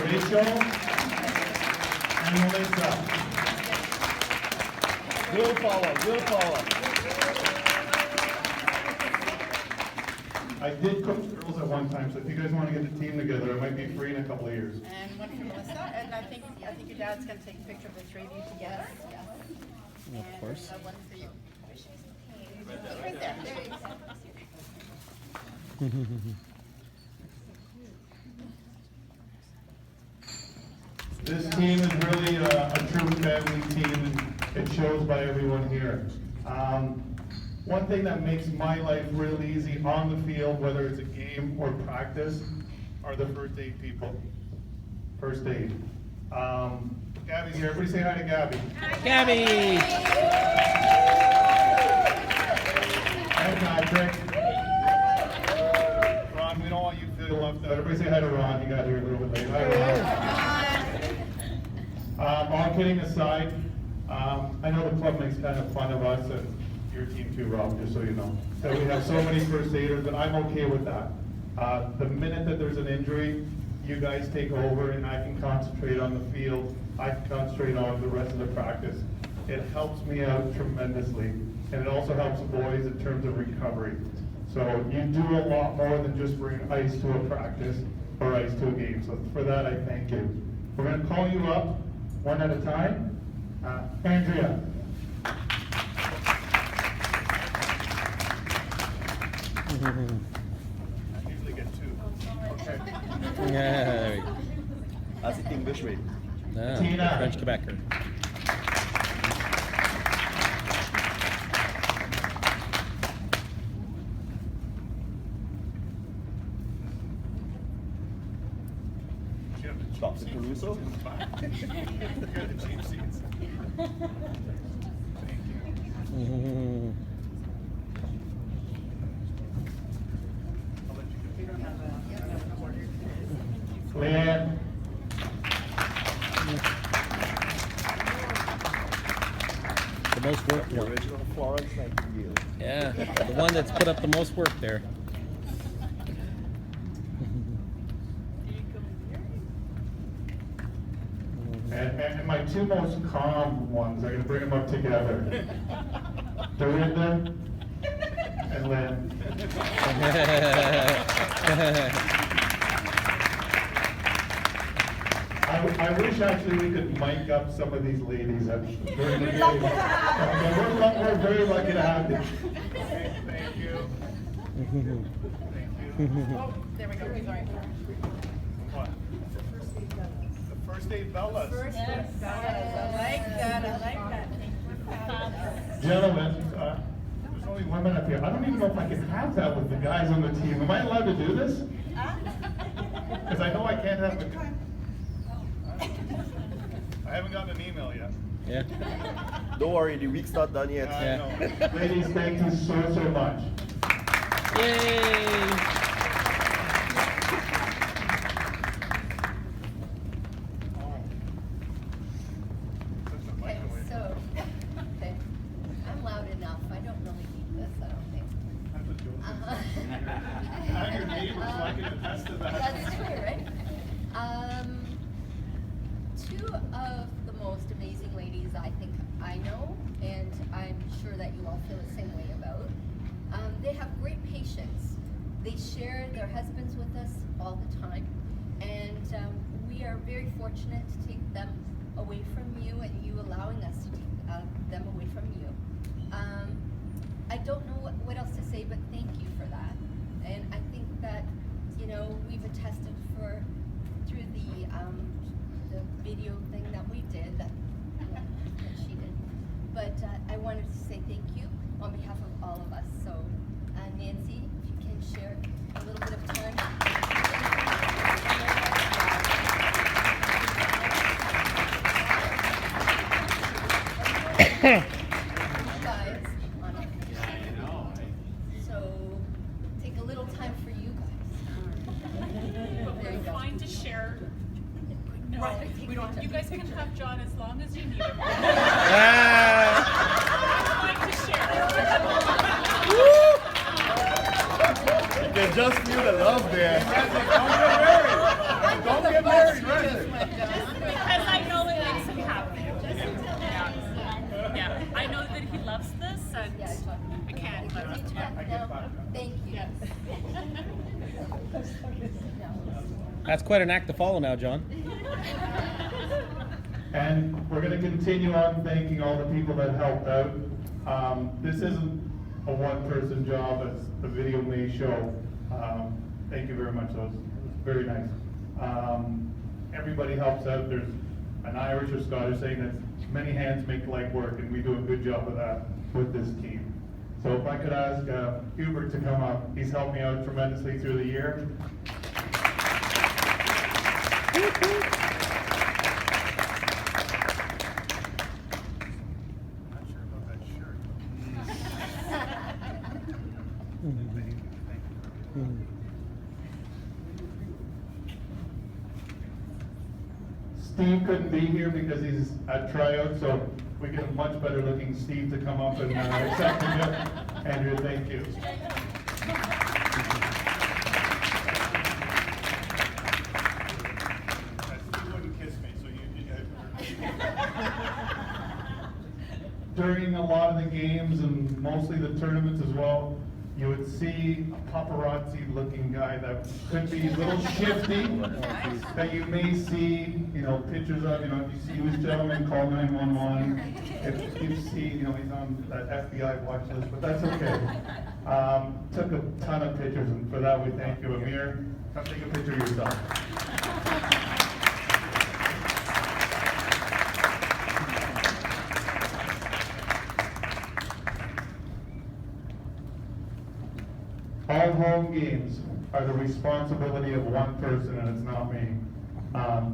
Rachel and Melissa. Willpower. I did coach girls at one time, so if you guys want to get the team together, I might be free in a couple of years. And one for Melissa, and I think your dad's gonna take a picture of the three of you together. Yes. Of course. And one for you. Right there. There you go. This team is really a true family team, and it shows by everyone here. One thing that makes my life real easy on the field, whether it's a game or practice, are the first aid people. First aid. Gabby's here. Everybody say hi to Gabby. Gabby! And Patrick. Ron, we don't want you to feel left out. Everybody say hi to Ron. He got here a little bit late. Hi, Ron. All kidding aside, I know the club makes kind of fun of us and your team too, Rob, just so you know. That we have so many first aiders, and I'm okay with that. The minute that there's an injury, you guys take over and I can concentrate on the field. I can concentrate on the rest of the practice. It helps me out tremendously, and it also helps the boys in terms of recovery. So you do a lot more than just bring ice to a practice or ice to a game. So for that, I thank you. We're going to call you up one at a time. Andrea. I usually get two. Okay. Yeah, there we go. That's the English way. Ah, Tina. French Quebecer. Dr. Caruso. You're the cheap seats. Thank you. Leanne. The most work The one. original Florence Nightingale. Yeah, the one that's put up the most work there. And my two most calm ones, I'm going to bring them up together. Dorinda and Lynn. I wish actually we could mic up some of these ladies during the game. We're very lucky to have them. Okay, thank you. Thank you. Oh, there we go. Sorry. What? The first aid Bellas. Yes. I like that. Gentlemen, there's only women up here. I don't even know if I can have that with the guys on the team. Am I allowed to do this? Because I know I can't have the... I haven't gotten an email yet. Yeah. Don't worry, the week's not done yet. I know. Ladies, thank you so much. Yay! Okay, so, okay. I'm loud enough. I don't really need this, I don't think. I'm your neighbor, so I can attest to that. That's true, right? Two of the most amazing ladies I think I know, and I'm sure that you all feel the same way about. They have great patience. They share their husbands with us all the time, and we are very fortunate to take them away from you, and you allowing us to take them away from you. I don't know what else to say, but thank you for that. And I think that, you know, we've attested through the video thing that we did, that she did. But I wanted to say thank you on behalf of all of us. So Nancy, if you can share a little bit of time. Guys, on it. So take a little time for you guys. There you go. Fine to share. No, Right. we don't. You guys can have John as long as you need him. Ah! Fine to share. You can just feel the love there. Don't get married, right? That's quite an act to follow now, John. And we're going to continue on thanking all the people that helped out. This isn't a one-person job, as the video may show. Thank you very much, that was very nice. Everybody helps out. There's an Irish or Scottish saying that many hands make light work, and we do a good job of that with this team. So if I could ask Hubert to come up, he's helped me out tremendously through the year. Steve couldn't be here because he's at tryout, so we get a much better looking Steve to come up and accept the gift. Andrew, thank you. Steve wouldn't kiss me, so you During a lot of the games and mostly the tournaments as well, you would see a paparazzi-looking guy that could be a little shifty, that you may see, pictures of, if you see this gentleman, call 911. If you see, he's on that FBI watch list, but that's okay. Took a ton of pictures, and for that we thank you. Amir, come take a picture of yourself. All home games are the responsibility of one person, and it's not me.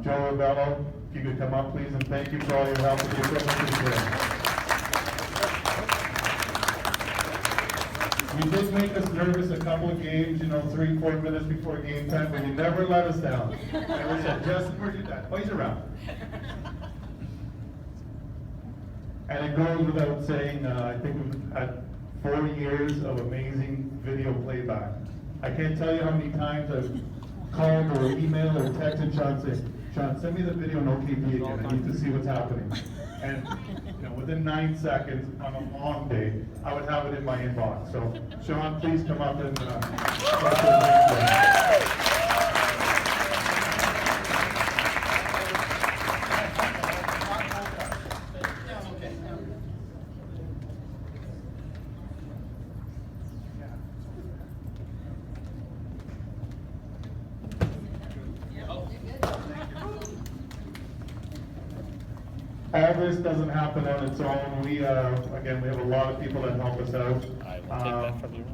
Joe Rebello, if you could come up, please, and thank you for all your help with the equipment this year. You did make us nervous a couple of games, 3-4 minutes before game time, but you never let us down. Never said, Justin, where's your dad? Oh, he's around. And it goes without saying, I think we've had 4 years of amazing video playback. I can't tell you how many times I've called or emailed or texted Sean saying, Sean, send me the video on OKP again. I need to see what's happening. And within 9 seconds on a long day, I would have it in my inbox. So Sean, please come up and all this doesn't happen on its own. We again, we have a lot of people that help us out. I will take that from you.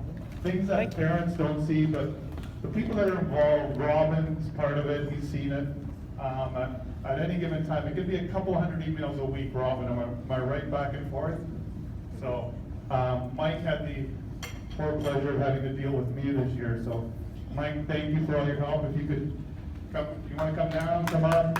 Things that parents don't see, but the people that are involved, Robin's part of it, he's seen it. At any given time, it could be a couple hundred emails a week, Robin, am I right back and forth? So Mike had the poor pleasure of having to deal with me this year. So Mike, thank you for all your help. If you could come, you want to come down, come up.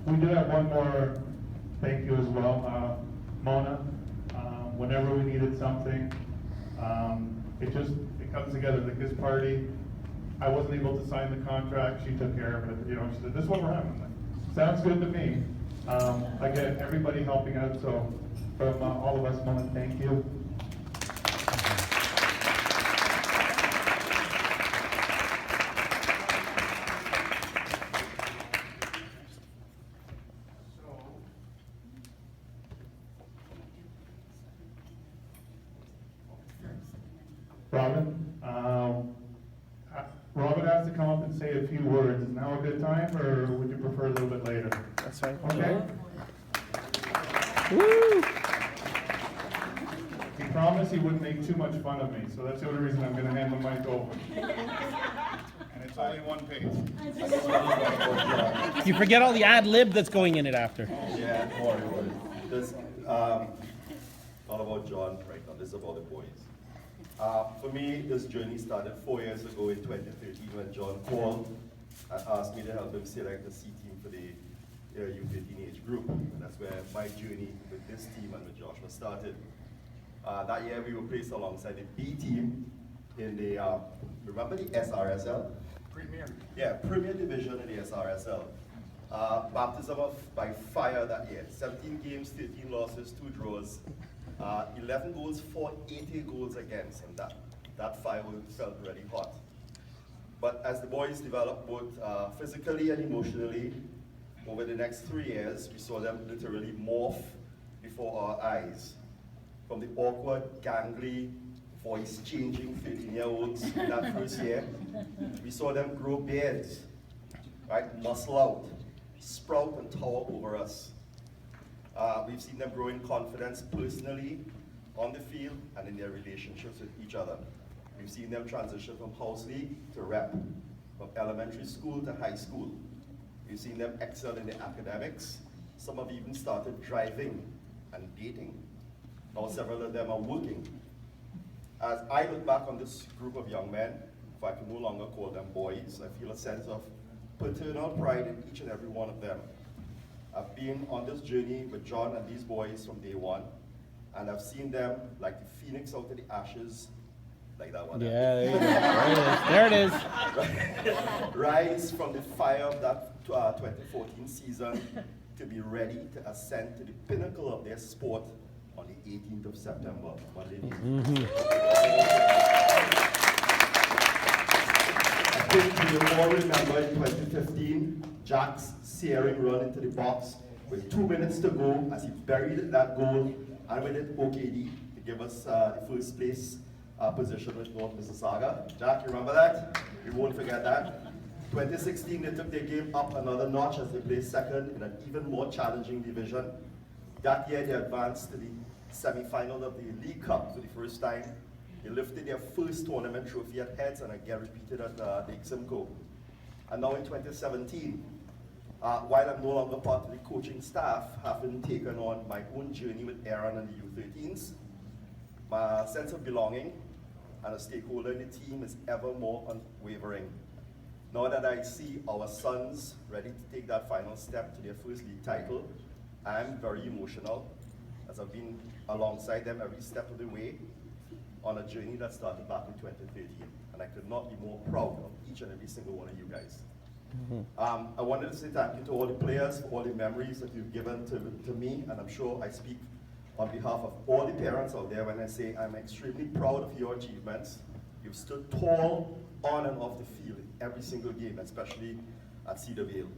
We do have one more thank you as well. Mona, whenever we needed something, it comes together. Like this party, I wasn't able to sign the contract, she took care of it. She said, this is what we're having. Like, sounds good to me. Again, everybody helping out, so from all of us, Mona, thank you. Robin has to come up and say a few words. Is now a good time, or would you prefer a little bit later? That's fine. Okay. Woo! He promised he wouldn't make too much fun of me, so that's the only reason I'm going to hand the mic over. And it's only one page. You forget all the ad lib that's going in it after. Yeah, no worries. Just all about John right now. this about the boys. For me, this journey started 4 years ago in 2013 when John called and asked me to help him select the C team for the U13 age group. And that's where my journey with this team and with Joshua started. That year we were placed alongside the B team in the, remember the SRSL? Premier. Yeah, Premier Division in the SRSL. Baptism by fire that year. 17 games, 13 losses, 2 draws, 11 goals for 80 goals against, and that fire felt really hot. But as the boys developed both physically and emotionally, over the next 3 years, we saw them literally morph before our eyes. From the awkward, gangly, voice-changing 13-year-olds in that first year, we saw them grow beards, right, muscle out, sprout and tower over us. We've seen them grow in confidence personally, on the field, and in their relationships with each other. We've seen them transition from house league to rep, from elementary school to high school. We've seen them excel in their academics. Some have even started driving and dating. Now several of them are working. As I look back on this group of young men, if I can no longer call them boys, I feel a sense of paternal pride in each and every one of them. I've been on this journey with John and these boys from day one, and I've seen them like the phoenix out of the ashes, like that one. Yeah, there you go. There it is. There it is. Rise from the fire of that 2014 season to be ready to ascend to the pinnacle of their sport on the 18th of September. What they do. I think we all remember in 2015, Jack's searing run into the box with 2 minutes to go as he buried that goal and with it OKD to give us the first place position with North Mississauga. Jack, you remember that? We won't forget that. 2016, they took their game up another notch as they placed second in an even more challenging division. That year, they advanced to the semi-final of the League Cup for the first time. They lifted their first tournament trophy at Heads and again repeated at Lake Simcoe. And now in 2017, while I'm no longer part of the coaching staff, having taken on my own journey with Aaron and the U13s, my sense of belonging and a stakeholder in the team is ever more unwavering. Now that I see our sons ready to take that final step to their first league title, I am very emotional as I've been alongside them every step of the way on a journey that started back in 2013. And I could not be more proud of each and every single one of you guys. I wanted to say thank you to all the players for all the memories that you've given to me, and I'm sure I speak on behalf of all the parents out there when I say I'm extremely proud of your achievements. You've stood tall on and off the field in every single game, especially at Cedar Vale.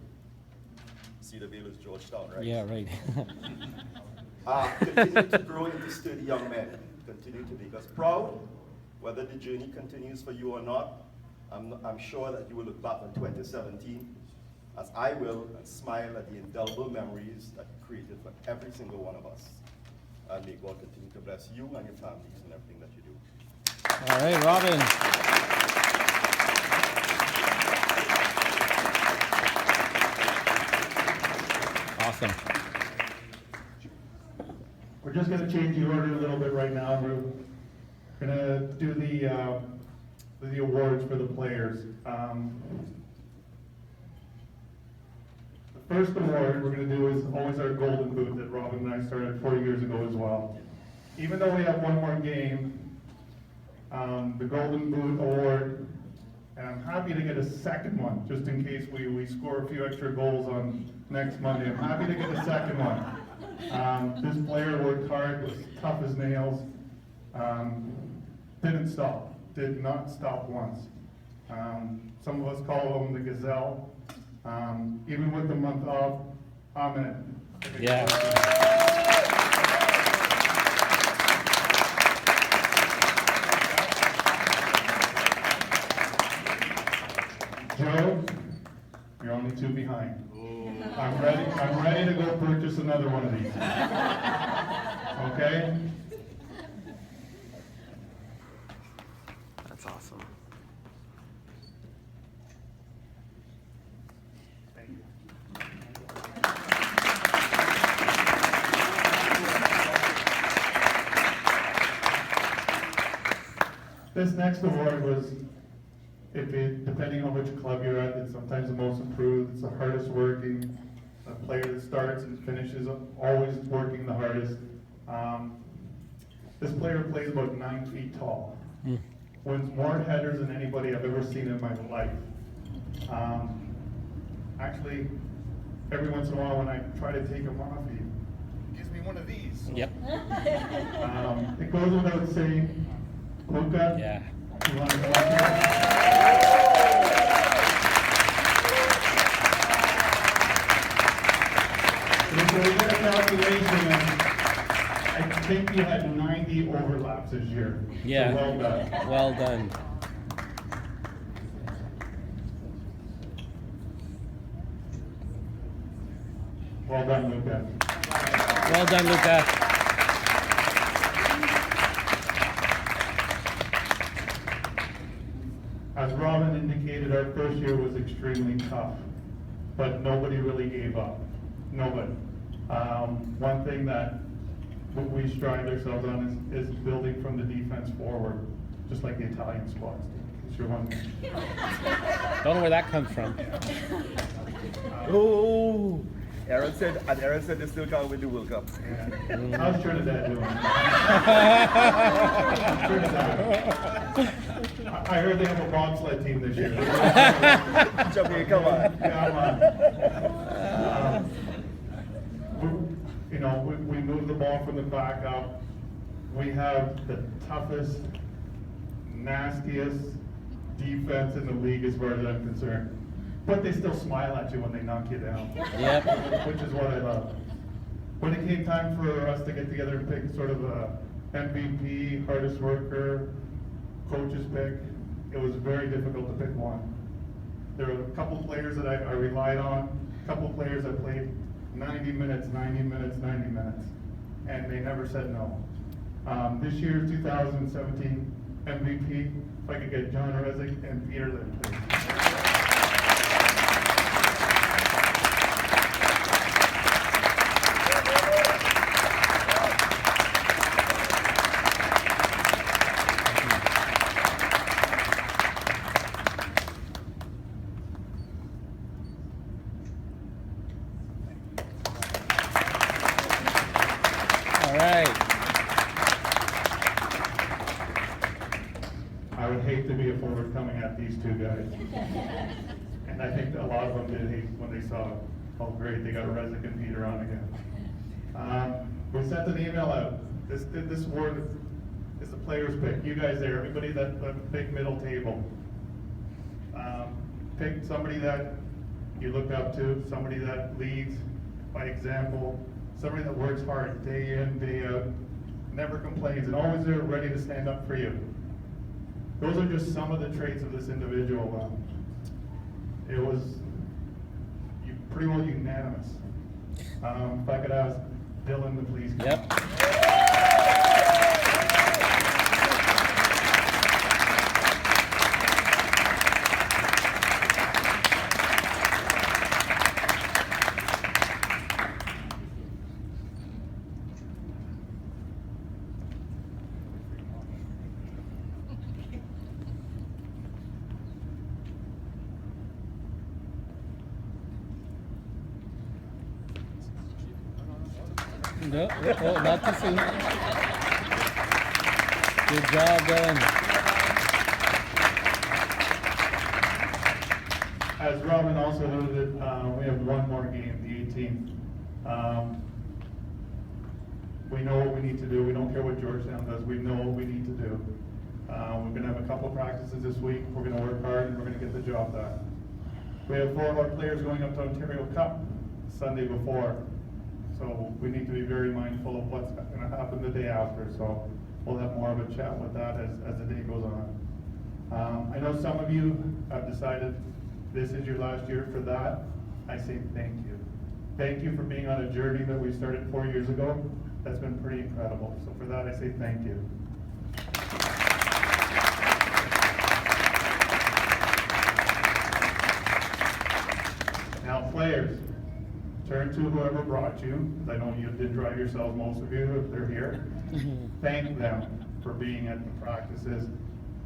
Cedar Vale is Georgetown, right? Yeah, right. Continue to grow into sturdy young men. Continue to make us proud. Whether the journey continues for you or not, I'm sure that you will look back on 2017, as I will, and smile at the indelible memories that you created for every single one of us. And may God continue to bless you and your families and everything that you do. All right, Robin. Awesome. We're just going to change the order a little bit right now. We're going to do the awards for the players. The first award we're going to do is always our Golden Boot that Robin and I started 4 years ago as well. Even though we have one more game, the Golden Boot Award, and I'm happy to get a second one, just in case we score a few extra goals on next Monday. I'm happy to get a second one. This player worked hard, was tough as nails, didn't stop, did not stop once. Some of us call him the Gazelle. Even with the month off, amen. Yeah. Joe, you're only 2 behind. I'm ready to go purchase another one of these. Okay? That's awesome. Thank you. This next award was, depending on which club you're at, it's sometimes the most improved, it's the hardest working, a player that starts and finishes always working the hardest. This player plays about 9 feet tall. Wins more headers than anybody I've ever seen in my life. Actually, every once in a while when I try to take him off, he gives me one of these. Yep. It goes without saying, Luca, Yeah. you want to come up here? So we did a calculation, and I think you had 90 overlaps this year. Yeah. So well done. Well done. Well done, Luca. Well done, Luca. As Robin indicated, our first year was extremely tough, but nobody really gave up. Nobody. One thing that we strive ourselves on is building from the defense forward, just like the Italian squads do. It's your one. Don't know where that comes from. Oh, Aaron said they still can't win the World Cup. Yeah. How's Trinidad doing? Trinidad. I heard they have a bobsled team this year. Jamaica, come on. Come on. You know, we move the ball from the back up. We have the toughest, nastiest defense in the league as far as I'm concerned. But they still smile at you when they knock you down. Yep. Which is what I love. When it came time for us to get together and pick sort of a MVP, hardest worker, coach's pick, it was very difficult to pick one. There were a couple players that I relied on, a couple players that played 90 minutes, 90 minutes, 90 minutes, and they never said no. This year's 2017 MVP, if I could get John Rezick and Peter Lynn, please. All right. I would hate to be a forward coming at these two guys. And I think a lot of them did hate when they saw how great they got Rezick and Peter on again. We sent an email out. This award is the player's pick. You guys there, everybody that big middle table. Pick somebody that you look up to, somebody that leads by example, somebody that works hard day in, day out, never complains, and always there ready to stand up for you. Those are just some of the traits of this individual. It was pretty well unanimous. If I could ask Dylan to please come. Yep. No, oh, not too soon. Good job, Dylan. As Robin also noted, we have one more game, the 18th. We know what we need to do. We don't care what Georgetown does. We know what we need to do. We're going to have a couple practices this week. We're going to work hard and we're going to get the job done. We have 4 of our players going up to Ontario Cup Sunday before. So we need to be very mindful of what's going to happen the day after. So we'll have more of a chat with that as the day goes on. I know some of you have decided this is your last year. For that, I say thank you. Thank you for being on a journey that we started 4 years ago. That's been pretty incredible. So for that, I say thank you. Now, players, turn to whoever brought you. I know you did drive yourselves, most of you, if they're here. Thank them for being at the practices.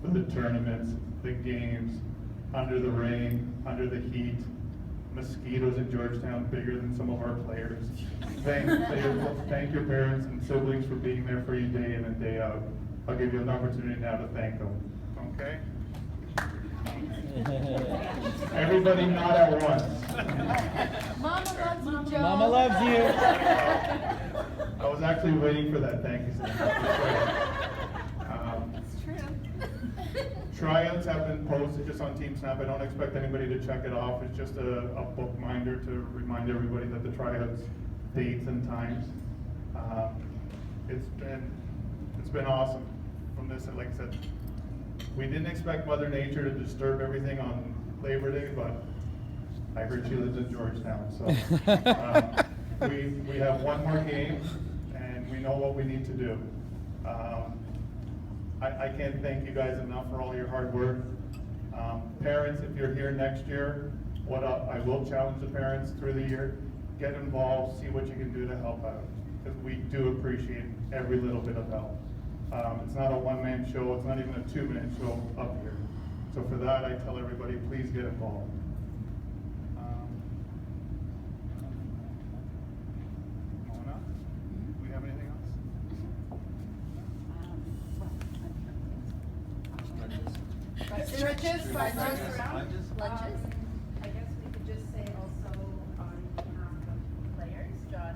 for the tournaments, the games, under the rain, under the heat, mosquitoes in Georgetown bigger than some of our players. Thank your parents and siblings for being there for you day in and day out. I'll give you an opportunity now to thank them, okay? Everybody not at once. Mama loves you, Joe. Mama loves you. I was actually waiting for that thank you. It's true. Tryouts have been posted just on Team Snap. I don't expect anybody to check it off. It's just a bookminder to remind everybody that the tryouts dates and times. It's been awesome from this, and like I said, we didn't expect Mother Nature to disturb everything on Labor Day, but I heard she lives in Georgetown, so we have one more game, and we know what we need to do. I can't thank you guys enough for all your hard work. Parents, if you're here next year, I will challenge the parents through the year, get involved, see what you can do to help out, because we do appreciate every little bit of help. It's not a one-man show, it's not even a two-man show up here. So for that, I tell everybody, please get involved. Mona, do we have anything else? Stretches, lunges. I guess we could just say also on behalf of the players, John,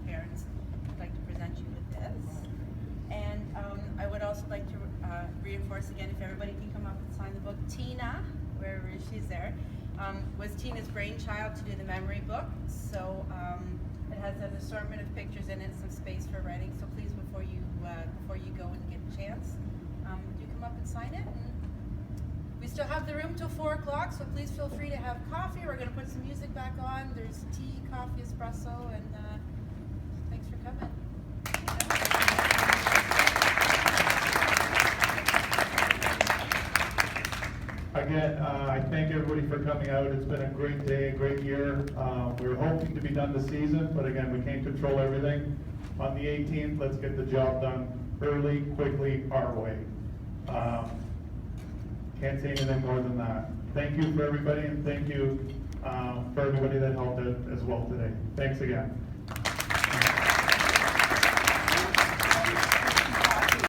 parents, would like to present you with this. And I would also like to reinforce again, if everybody can come up and sign the book. Tina, wherever she's there, was Tina's brainchild to do the memory book. So it has an assortment of pictures in it, some space for writing. So please, before you go and get a chance, do come up and sign it. And we still have the room till 4 o'clock, so please feel free to have coffee. We're going to put some music back on. There's tea, coffee, espresso, and thanks for coming. Again, I thank everybody for coming out. It's been a great day, a great year. We were hoping to be done this season, but again, we can't control everything. On the 18th, let's get the job done early, quickly, our way. Can't say anything more than that. Thank you for everybody, and thank you for everybody that helped out as well today. Thanks again.